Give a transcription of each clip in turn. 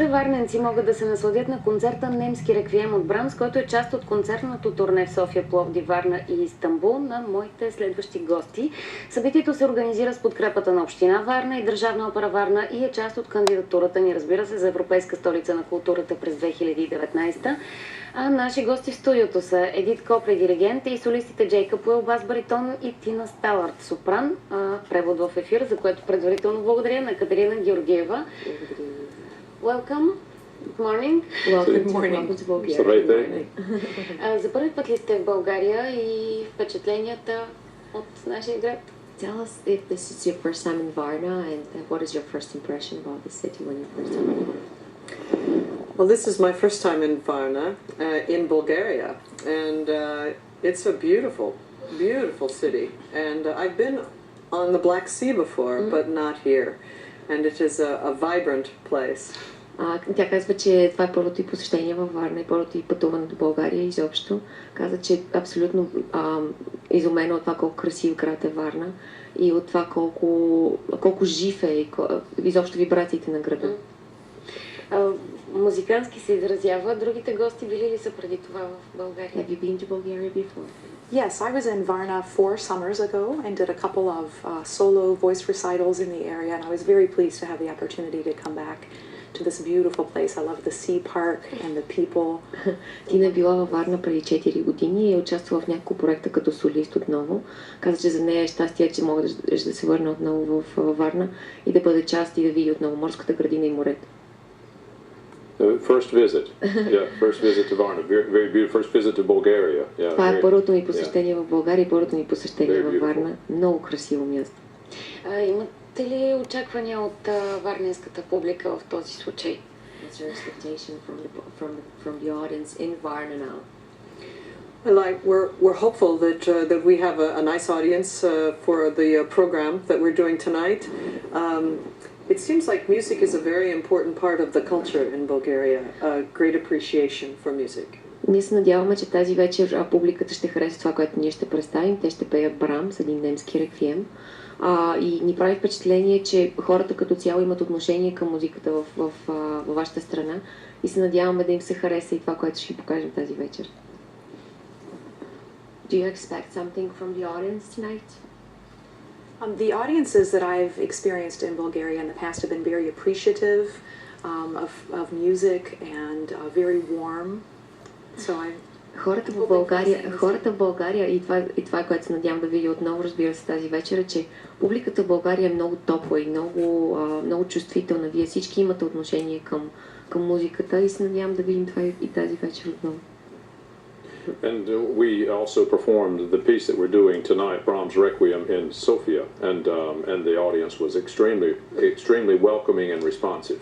Утре варненци могат да се насладят на концерта немски Requiem от Брамс, който е част от концертното турне в София, Пловдив, Варна и Истанбул на моите следващи гости. Събитието се организира с подкрепата на Община Варна и Държавна опера Варна и е част от кандидатурата ни, разбира се, за Европейска столица на културата през 2019. А наши гости в студиото са Edith, Copley, диригент, и солистите Copley, бас баритон, и Тина Stallard, сопран. Превод в ефир, за което предварително благодаря на Катерина Георгиева. Welcome. Good morning. Welcome to Bulgaria. Здравейте. За първи път ли сте в България и впечатленията от нашия град? Tell us if this is your first time in Varna and what is your first impression about the city when you first time? Well, this is my first time in Varna, in Bulgaria, and it's a beautiful, beautiful city. And I've been on the Black Sea before, but not here. And it is a vibrant place. Тя казва, че това е първото и посещение във Варна и първото и пътуване до България изобщо. Каза, че е абсолютно изумена от това колко красив град е Варна и от това колко жив е и изобщо вибрациите на града. Музикански се изразява. Другите гости били ли са преди това в България? Have you been to Bulgaria before? Yes, I was in Varna 4 summers ago and did a couple of solo voice recitals in the area, and I was very pleased to have the opportunity to come back to this beautiful place. I love the sea park and the people. Тина е била във Варна преди 4 години и е участвала в няколко проекта като солист отново. Каза, че за нея е щастие, че мога да се върне отново в Варна и да бъде част и да види отново морската градина и морето. First visit. Yeah, first visit to Varna. Very beautiful. First visit to Bulgaria. Yeah. Това е първото ми посещение в България и първото ми посещение във Варна. Много красиво място. Имате ли очаквания от варненската публика в този случай? What's your expectation from the audience in Varna now? Well, we're hopeful that we have a nice audience for the program that we're doing tonight. It seems like music is a very important part of the culture in Bulgaria, a great appreciation for music. Ние се надяваме, че тази вечер публиката ще хареса това, което ние ще представим. Те ще пеят Брамс, един немски реквием. И ни прави впечатление, че хората като цяло имат отношение към музиката във вашата страна и се надяваме да им се хареса и това, което ще ви покажем тази вечер. Do you expect something from the audience tonight? The audiences that I've experienced in Bulgaria in the past have been very appreciative of music and very warm. So Хората в България и това, което се надявам да видя отново, разбира се, тази вечер, е, че публиката в България е много топла и много чувствителна. Вие всички имате отношение към музиката и се надявам да видим това и тази вечер отново. And we also performed the piece that we're doing tonight, Brahms' Requiem, in Sofia, and the audience was extremely welcoming and responsive.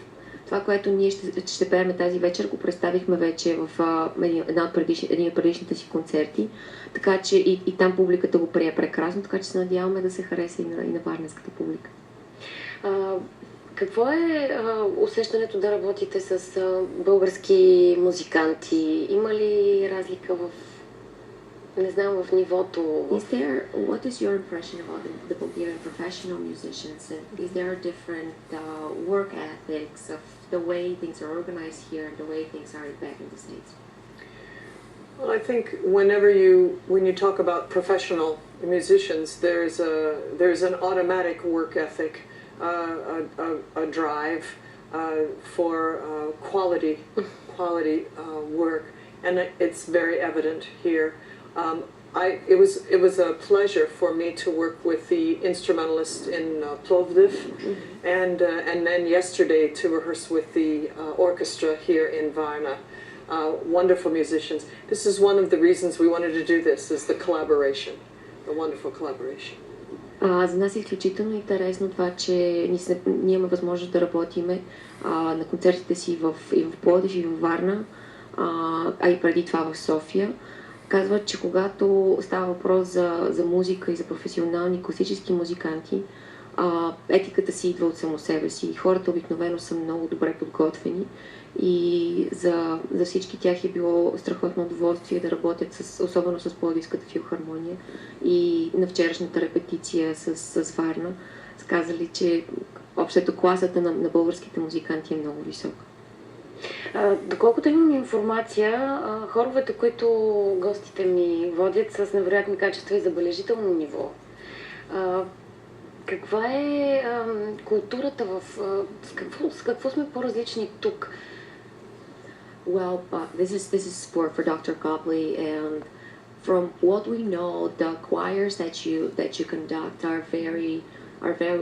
Това, което ние ще пеем тази вечер, го представихме вече в един от предишните си концерти, така че и там публиката го прие прекрасно, така че се надяваме да се хареса и на варненската публика. Какво е усещането да работите с български музиканти? Има ли разлика в нивото? What is your impression about the Bulgarian professional musicians? Is there a different work ethics of the way things are organized here and the way things are back in the States? Well, I think when you talk about professional musicians, there's an automatic work ethic. A drive for quality work, and it's very evident here. It was a pleasure for me to work with the instrumentalist in Plovdiv, and then yesterday to rehearse with the orchestra here in Varna. Wonderful musicians. This is one of the reasons we wanted to do this, is the collaboration, the wonderful collaboration. За нас е изключително интересно това, че ние имаме възможност да работиме на концертите си и в Пловдив и в Варна, а и преди това в София. Казва, че когато става въпрос за музика и за професионални класически музиканти, етиката си идва от само себе си. Хората обикновено са много добре подготвени и за всички тях е било страхотно удоволствие да работят особено с Пловдивската филхармония и на вчерашната репетиция с Варна са казали, че общото класата на българските музиканти е много висока. Доколкото имам информация, хоровете, които гостите ми водят, са с невероятни качества и забележително ниво. Каква е културата с какво сме по-различни тук? Well, this is for Dr. Copley, and from what we know, the choirs that you conduct are very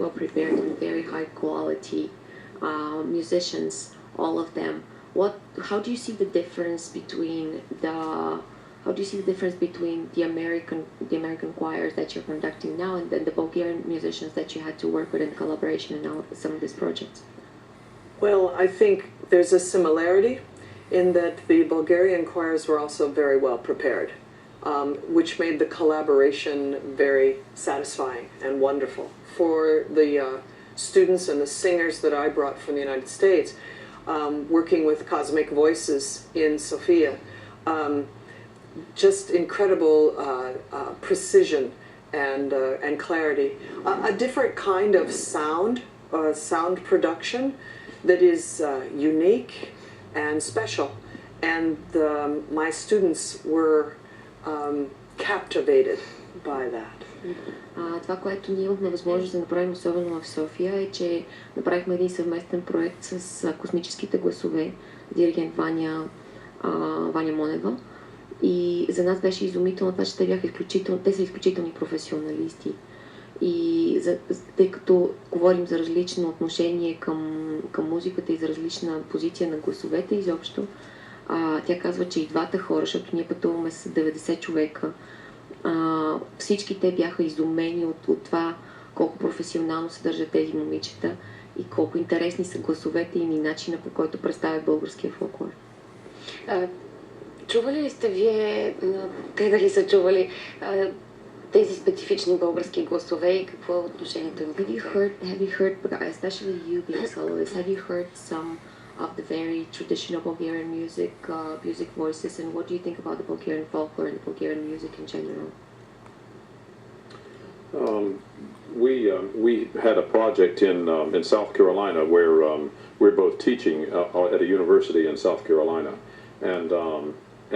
well prepared and very high quality musicians, all of them. How do you see the difference between the American choirs that you're conducting now and then the Bulgarian musicians that you had to work with in collaboration in some of these projects? Well, I think there's a similarity in that the Bulgarian choirs were also very well prepared, which made the collaboration very satisfying and wonderful. For the students and the singers that I brought from the United States, working with Cosmic Voices in Sofia, just incredible precision and clarity. A different kind of sound production that is unique and special. And my students were captivated by that. Това, което ние имахме възможност да направим, особено в София, е, че направихме един съвместен проект с космическите гласове, диригент Ваня Монева. И за нас беше изумително това, че те са изключителни професионалисти. И тъй като говорим за различно отношение към музиката и за различна позиция на гласовете изобщо, тя казва, че и двата хора, защото ние пътуваме с 90 човека, всички те бяха изумени от това колко професионално се държат тези момичета и колко интересни са гласовете им и начина, по който представят българския фолклор. Чували ли сте вие, те дали са чували тези специфични български гласове и какво е отношението им? Have you heard, especially you being soloist, have you heard some of the very traditional Bulgarian music voices, and what do you think about the Bulgarian folklore and Bulgarian music in general? We had a project in South Carolina where we're both teaching at a university in South Carolina,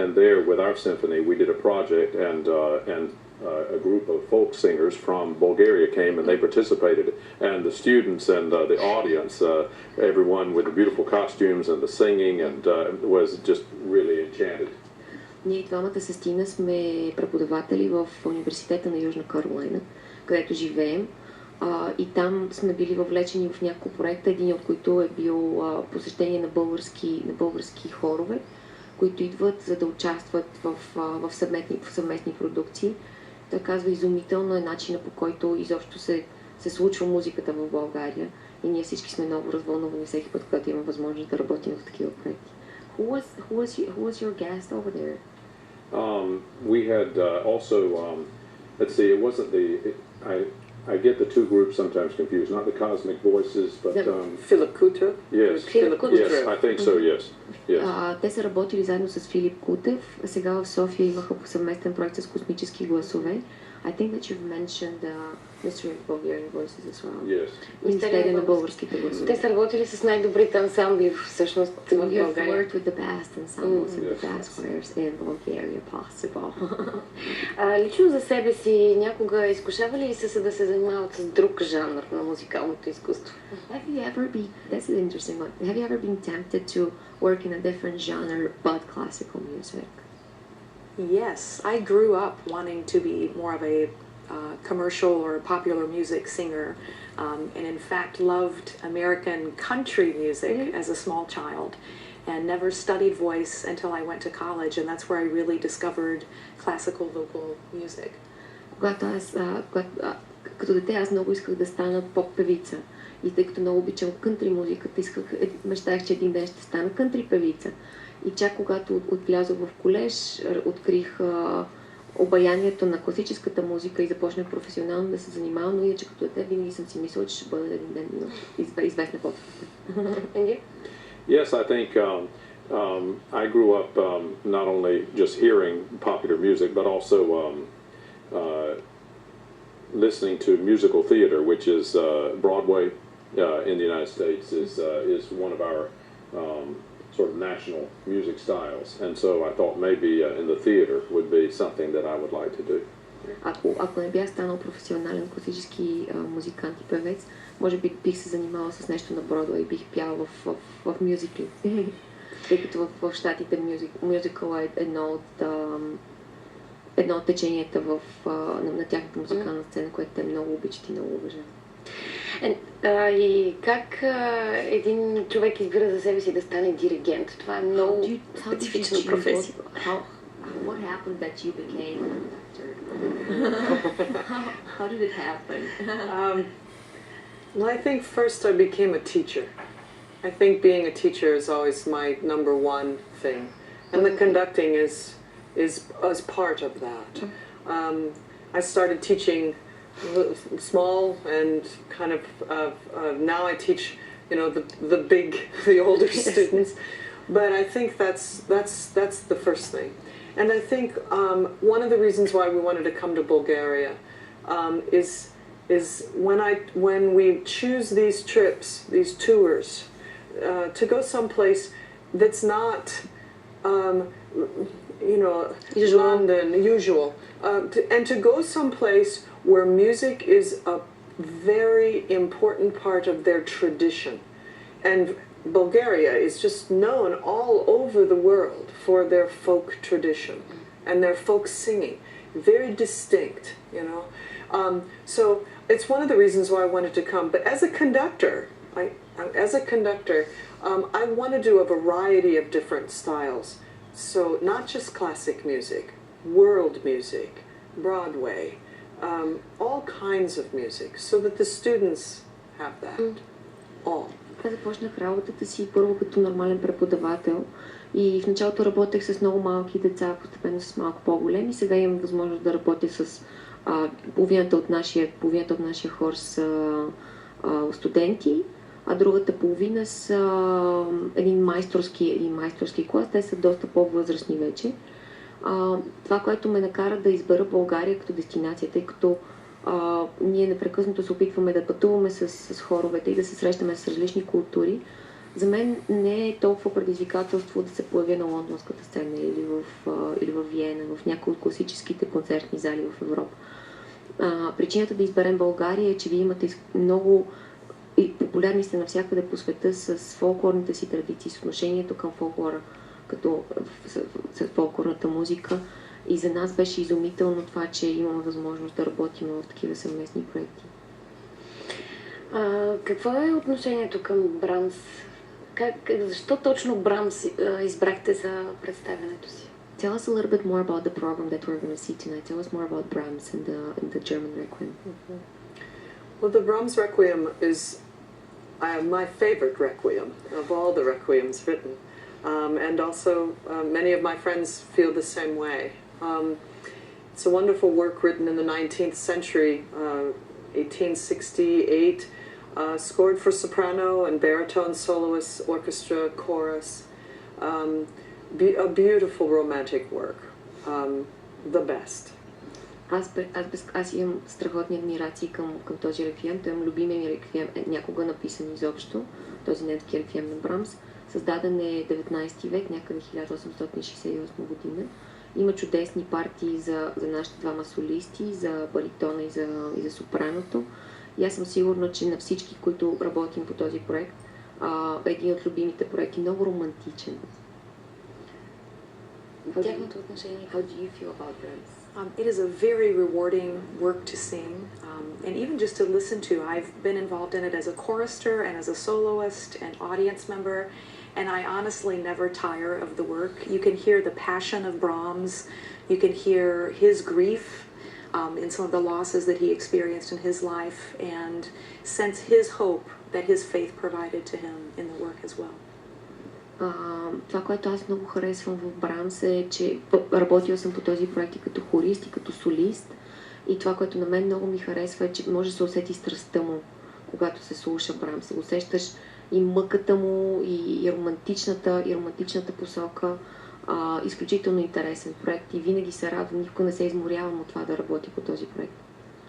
and there with our symphony we did a project, and a group of folk singers from Bulgaria came and they participated, and the students and the audience, everyone with the beautiful costumes and the singing, and was just really enchanted. Ние двамата с Тина сме преподаватели в университета на Южна Каролина, където живеем. И там сме били въвлечени в няколко проекта, един от които е бил посещение на български хорове, които идват за да участват в съвместни продукции. Той казва, изумително е начина, по който изобщо се случва музиката в България и ние всички сме много развълнувани всеки път, когато има възможност да работим в такива проекти. Who was your guest over there? We had also, let's see, it wasn't I get the two groups sometimes confused, not the Cosmic Voices, but... Philip Kuta? Yes. Yes, I think so, yes. Те са работили заедно с Филип Кутев, а сега в София имаха съвместен проект с космически гласове. I think that you've mentioned the Mystery of Bulgarian Voices as well. Yes. Мистерия на българските гласове. Те са работили с най-добрите ансамбли всъщност в България. You've worked with the best ensembles and the best choirs in Bulgaria possible. Лично за себе си някога изкушавали ли се да се занимават с друг жанр на музикалното изкуство? That's an interesting one. Have you ever been tempted to work in a different genre but classical music? Yes, I grew up wanting to be more of a commercial or popular music singer, and in fact loved American country music as a small child, and never studied voice until I went to college, and that's where I really discovered classical vocal music. Като дете аз много исках да стана поп-певица. И тъй като много обичам кънтри музиката, мечтах, че един ден ще стана кънтри певица. И чак когато отвлязох в колеж, открих обаянието на класическата музика и започнах професионално да се занимавам, но иначе като дете винаги съм си мислила, че ще бъда един ден известна поп-певица. Yes, I think I grew up not only just hearing popular music, but also listening to musical theater, which is Broadway in the United States is one of our sort of national music styles. And so I thought maybe in the theater would be something that I would like to do. Ако не бях станал професионален класически музикант и певец, може би бих се занимавала с нещо на Бродуей, бих пяла в мюзикли. Тъй като в щатите мюзикъл е едно от теченията на тяхната музикална сцена, което те много обичат и много уважават. И как един човек избира за себе си да стане диригент? Това е много специфична професия. What happened that you became an actor? How did it happen? Well, I think first I became a teacher. I think being a teacher is always my number one thing, and the conducting is as part of that. I started teaching small and kind of now I teach, you know, the older students, but I think that's the first thing. And I think one of the reasons why we wanted to come to Bulgaria is when we choose these trips, these tours, to go someplace that's not, you know, London, usual, and to go someplace where music is a very important part of their tradition. And Bulgaria is just known all over the world for their folk tradition and their folk singing, very distinct, you know. So it's one of the reasons why I wanted to come. But as a conductor, I want to do a variety of different styles. So not just classic music, world music, Broadway, all kinds of music, so that the students have that. All. Аз започнах работата си първо като нормален преподавател и в началото работех с много малки деца, постепенно с малко по-големи. Сега имам възможност да работя с половината от нашия хор с студенти, а другата половина с един майсторски клас. Те са доста по-възрастни вече. Това, което ме накара да избера България като дестинация, тъй като ние непрекъснато се опитваме да пътуваме с хоровете и да се срещаме с различни култури. За мен не е толкова предизвикателство да се появя на лондонската сцена или в Виена, в някои от класическите концертни зали в Европа. Причината да изберем България е, че вие имате много и популярни сте навсякъде по света с фолклорните си традиции, с отношението към фолклора, като с фолклорната музика. И за нас беше изумително това, че имаме възможност да работим в такива съвместни проекти. Какво е отношението към Брамс? Защо точно Брамс избрахте за представянето си? Tell us a little bit more about the program that we're going to see tonight. Tell us more about Brahms and the German Requiem. Well, the Brahms Requiem is my favorite Requiem of all the Requiems written. And also many of my friends feel the same way. It's a wonderful work written in the 19th century, 1868, scored for soprano and baritone soloists, orchestra, chorus. A beautiful romantic work, the best. Аз имам страхотни адмирации към този реквием. Той имам любимия ми реквием, някога написан изобщо, този немски реквием на Брамс. Създаден е 19 век, някъде 1868 година. Има чудесни партии за нашите двама солисти, за баритона и за сопраното. И аз съм сигурна, че на всички, които работим по този проект, един от любимите проекти, много романтичен. Тяхното отношение. How do you feel about Brahms? It is a very rewarding work to sing, and even just to listen to. I've been involved in it as a chorister and as a soloist and audience member, and I honestly never tire of the work. You can hear the passion of Brahms, you can hear his grief in some of the losses that he experienced in his life, and sense his hope that his faith provided to him in the work as well. Това, което аз много харесвам в Брамс е, че работила съм по този проект и като хорист, и като солист. И това, което на мен много ми харесва е, че може да се усети страстта му, когато се слуша Брамс. Усещаш и мъката му, и романтичната посока. Изключително интересен проект и винаги се радвам, никога не се изморявам от това да работя по този проект.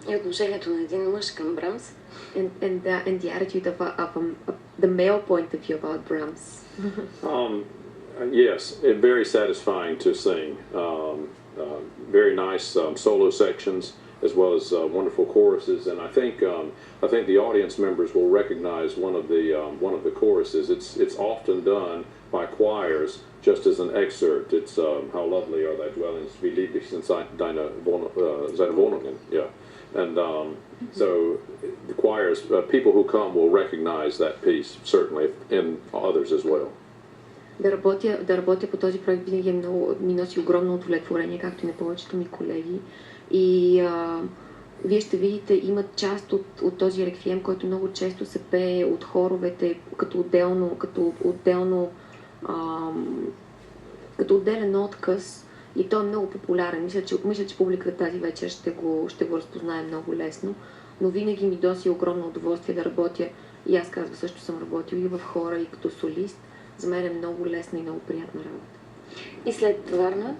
И отношението на един мъж към Брамс. And the attitude of the male point of view about Brahms. Yes, very satisfying to sing. Very nice solo sections, as well as wonderful choruses. And I think the audience members will recognize one of the choruses. It's often done by choirs, just as an excerpt. It's how lovely are thy dwellings, wie lieblich sind seine Wohnungen. Yeah, and so the choirs, people who come will recognize that piece certainly, and others as well. Да работя по този проект винаги ми носи огромно удовлетворение, както и на повечето ми колеги. И вие ще видите, има част от този реквием, който много често се пее от хоровете като отделен отказ, и той е много популярен. Мисля, че публиката тази вечер ще го разпознае много лесно, но винаги ми носи огромно удоволствие да работя. И аз казвам, също съм работил и в хора, и като солист. За мен е много лесна и много приятна работа. И след Варна?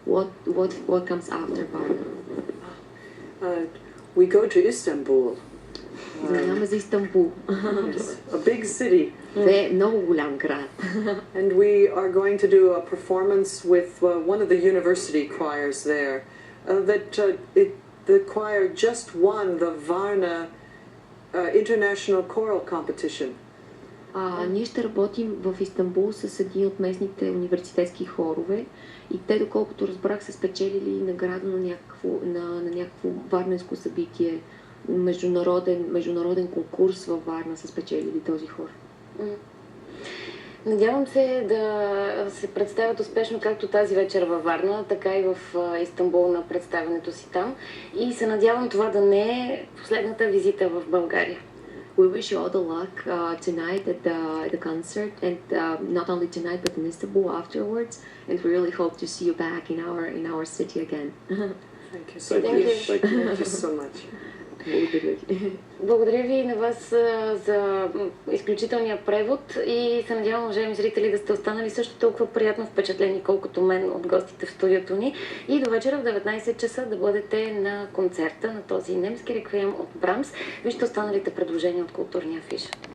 What comes after Varna? We go to Istanbul. Заминаваме за Истанбул. A big city. Това е много голям град. And we are going to do a performance with one of the university choirs there. The choir just won the Varna International Choral Competition. Ние ще работим в Истанбул с един от местните университетски хорове и те, доколкото разбрах, са спечелили награда на някакво варненско събитие, международен конкурс във Варна са спечелили този хор. Надявам се да се представят успешно както тази вечер във Варна, така и в Истанбул на представянето си там. И се надявам това да не е последната визита в България. We wish you all the luck tonight at the concert, and not only tonight but in Istanbul afterwards. And we really hope to see you back in our city again. Thank you so much. Thank you so much. Благодаря ви и на вас за изключителния превод и се надявам, уважаеми зрители, да сте останали също толкова приятно впечатлени, колкото мен от гостите в студиото ни. И до вечера в 19 часа да бъдете на концерта на този немски реквием от Брамс. Вижте останалите предложения от културния афиш.